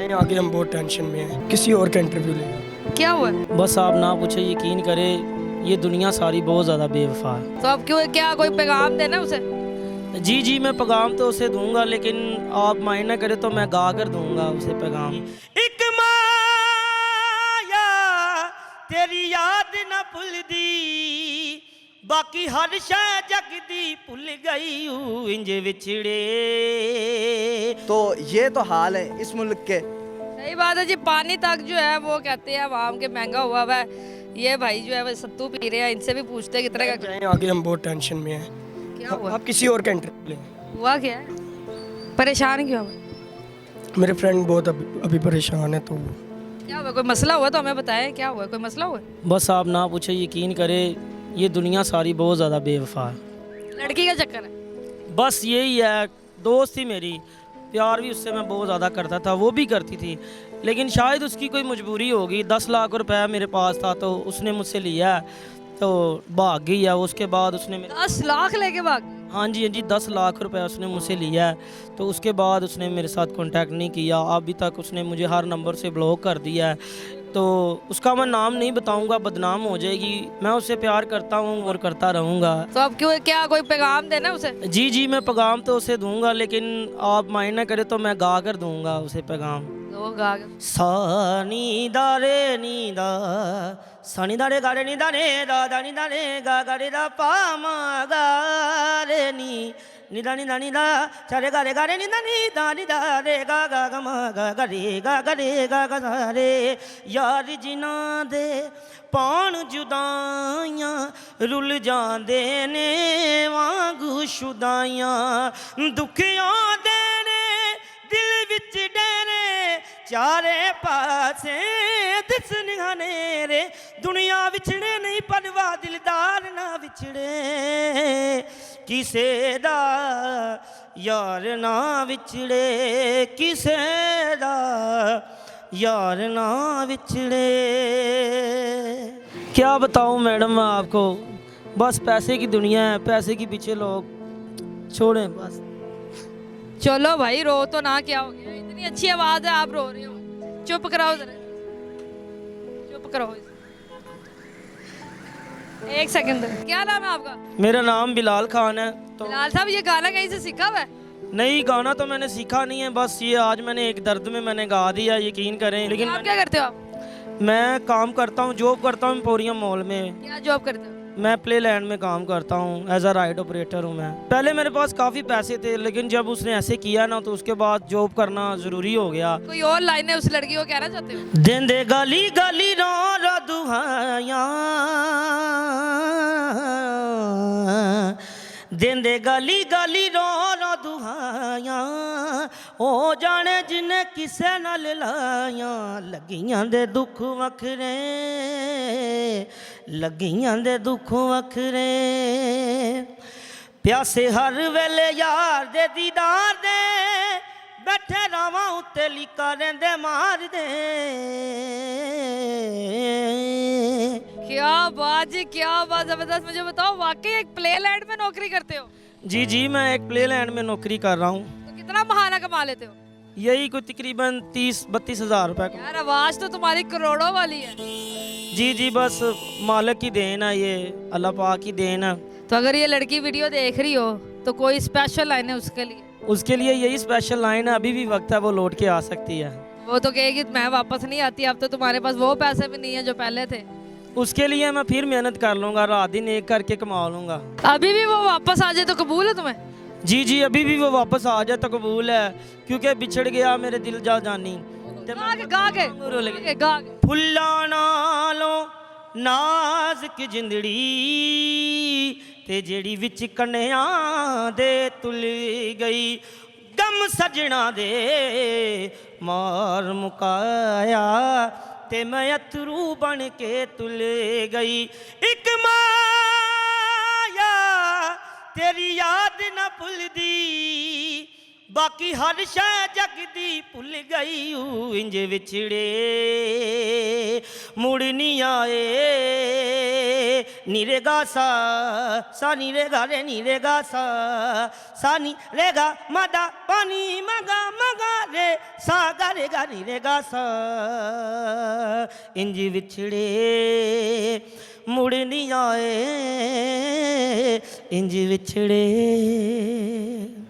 जाएं आगे, हम बहुत टेंशन में हैं, किसी और का इंटरव्यू लें। क्या हुआ? बस आप ना पूछे, यकीन करें ये दुनिया सारी बहुत ज़्यादा बेवफा है। तो अब क्यों, क्या कोई पैगाम देना उसे? जी मैं पैगाम तो उसे दूंगा, लेकिन आप माइंड ना करें तो मैं गा कर दूंगा उसे पैगाम। एक माया तेरी याद न भुल दी, बाकी हर शय जग दी भुल गई इंज विछड़े। तो ये तो हाल है इस मुल्क के। सही बात है जी, पानी तक जो है वो कहते हैं आवाम के महंगा हुआ है। ये भाई जो है वो सत्तू पी रहे हैं, इनसे भी पूछते हैं कितने का। जाएं आगे, हम बहुत टेंशन में हैं। क्या हुआ? आप किसी और का इंटरव्यू लें। हुआ क्या है? परेशान क्यों हुआ? मेरे फ्रेंड बहुत अभी परेशान है। तो क्या हुआ? कोई मसला हुआ तो हमें बताएं, क्या हुआ? कोई मसला हुआ? बस आप ना पूछे, यकीन करें ये दुनिया सारी बहुत ज़्यादा बेवफा है। लड़की का चक्कर है? बस यही है, दोस्त थी मेरी, प्यार भी उससे मैं बहुत ज़्यादा करता था, वो भी करती थी, लेकिन शायद उसकी कोई मजबूरी होगी। 10 लाख रुपए मेरे पास था तो उसने मुझसे लिया, तो भाग गई है। उसके बाद उसने 10 लाख लेके भाग? हाँ जी 10 लाख रुपए उसने मुझसे लिया है। तो उसके बाद उसने मेरे साथ कांटेक्ट नहीं किया, अभी तक उसने मुझे हर नंबर से ब्लॉक कर दिया है। तो उसका मैं नाम नहीं बताऊंगा, बदनाम हो जाएगी। मैं उससे प्यार करता हूँ और करता रहूँगा। तो अब क्यों, क्या कोई पैगाम देना उसे? जी मैं पैगाम तो उसे दूंगा, लेकिन आप माइंड ना करें तो मैं गा कर दूंगा उसे पैगाम। तो गा के। सा नी दा रे नी दा, सा नी दा रे गा रे नी दा रे दा दा नी दा रे गा गा रे दा पा मा गा रे नी नी दा चा रे गा रे नी दा रे गा गा गा मा गा रे गा गा सा रे। यार जिना दे पान जुदाइयां रुल जांदे ने वांगू शुदाइयां, दुखियां दे ने दिल विच डेरे चारे पासे दिसने रे। दुनिया विछड़े नहीं परवा दिलदार ना विछड़े, किसे दा यार ना विछड़े, किसे दा यार ना विछड़े। क्या बताऊं मैडम मैं आपको, बस पैसे की दुनिया है, पैसे के पीछे लोग छोड़ें बस। चलो भाई, रो तो ना, क्या हो गया? इतनी अच्छी आवाज है, आप रो रहे हो। चुप कराओ जरा, चुप कराओ। एक सेकंड, क्या नाम है आपका? मेरा नाम बिलाल खान है। तो बिलाल साहब, ये गाना कहीं से सीखा हुआ है? नहीं, गाना तो मैंने सीखा नहीं है, बस ये आज मैंने एक दर्द में मैंने गा दिया, यकीन करें। लेकिन आप क्या करते हो? आप मैं काम करता हूँ, जॉब करता हूँ एम्पोरियम मॉल में। क्या जॉब करते हो? मैं प्ले लैंड में काम करता हूँ, एज अ राइड ऑपरेटर हूँ मैं। पहले मेरे पास काफ़ी पैसे थे, लेकिन जब उसने ऐसे किया ना तो उसके बाद जॉब करना ज़रूरी हो गया। कोई और लाइन है उस लड़की को कहना चाहते हो? देंदे गाली गाली रो रो दुहाया, देंदे गाली गाली रो रो दुहाया, ओ जाने जिन्हें किसे नाल लाया। लगियां दे दुख वखरे, लगियां दे दुख वखरे, प्यासे हर वेले यार दे दीदार दे, बैठे रावां उत्ते लीका रेंदे मार दे। क्या बात जी, क्या बात, जबरदस्त। मुझे बताओ, वाकई एक प्ले लैंड में नौकरी करते हो? जी मैं एक प्ले लैंड में नौकरी कर रहा हूँ। तो कितना महाना कमा लेते हो? यही कोई तकरीबन 30-32 हज़ार रुपये का। यार आवाज तो तुम्हारी करोड़ों वाली है। जी बस मालिक की देन है, ये अल्लाह पाक की देन है। तो अगर ये लड़की वीडियो देख रही हो तो कोई स्पेशल लाइन है उसके लिए? उसके लिए यही स्पेशल लाइन है, अभी भी वक्त है, वो लौट के आ सकती है। वो तो कहेगी मैं वापस नहीं आती, अब तो तुम्हारे पास वो पैसे भी नहीं है जो पहले थे। उसके लिए मैं फिर मेहनत कर लूँगा, रात दिन एक करके कमा लूँगा। अभी भी वो वापस आ जाए तो कबूल है तुम्हें? जी अभी भी वो वापस आ जाए तो कबूल है, क्योंकि बिछड़ गया मेरे दिल जा जानी। फुल्ला नालों नाज़ुक जिंदड़ी ते जेड़ी विच कन्या दे तुल गई, गम सजना दे मार मुकाया ते मैं अथरू बन के तुल गई। एक माया तेरी याद न भुलदी, बाकी हर शय जग दी भुल गई इंज विछड़े मुड़ नहीं आए। नी रे गा सा नी रे गा रे नी रे गा सा नी रे गा मदा पानी मगा मगा रे सा गा रे गा नी रे गा सा इंज विछड़े मुड़ नहीं आए इंज विछड़े।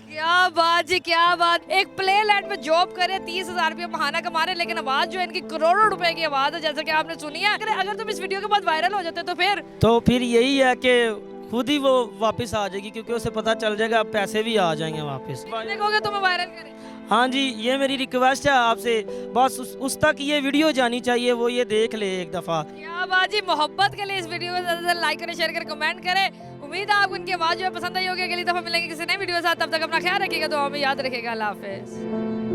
क्या बात जी, क्या बात। एक प्ले लैंड में जॉब करे, 30,000 रुपये महाना कमा रहे, लेकिन आवाज जो है इनकी करोड़ों रुपए की आवाज है, जैसा कि आपने सुनी है। अगर तुम इस वीडियो के बाद वायरल हो जाते तो फिर यही है कि खुद ही वो वापस आ जाएगी, क्योंकि उसे पता चल जाएगा पैसे भी आ जाएंगे वापस। देखोगे तुम्हें वायरल करे। हाँ जी, ये मेरी रिक्वेस्ट है आपसे, बस उस तक ये वीडियो जानी चाहिए, वो ये देख ले एक दफ़ा। क्या बात जी, मोहब्बत के लिए इस वीडियो को ज़्यादा से लाइक करें, शेयर करें, कमेंट करें। उम्मीद है आपको उनकी आवाज़ जो है पसंद आई होगी। अगली दफ़ा मिलेंगे किसी नई वीडियो के साथ, तब तक अपना ख्याल रखिएगा, तो हमें याद रखिएगा। अल्लाह हाफिज़।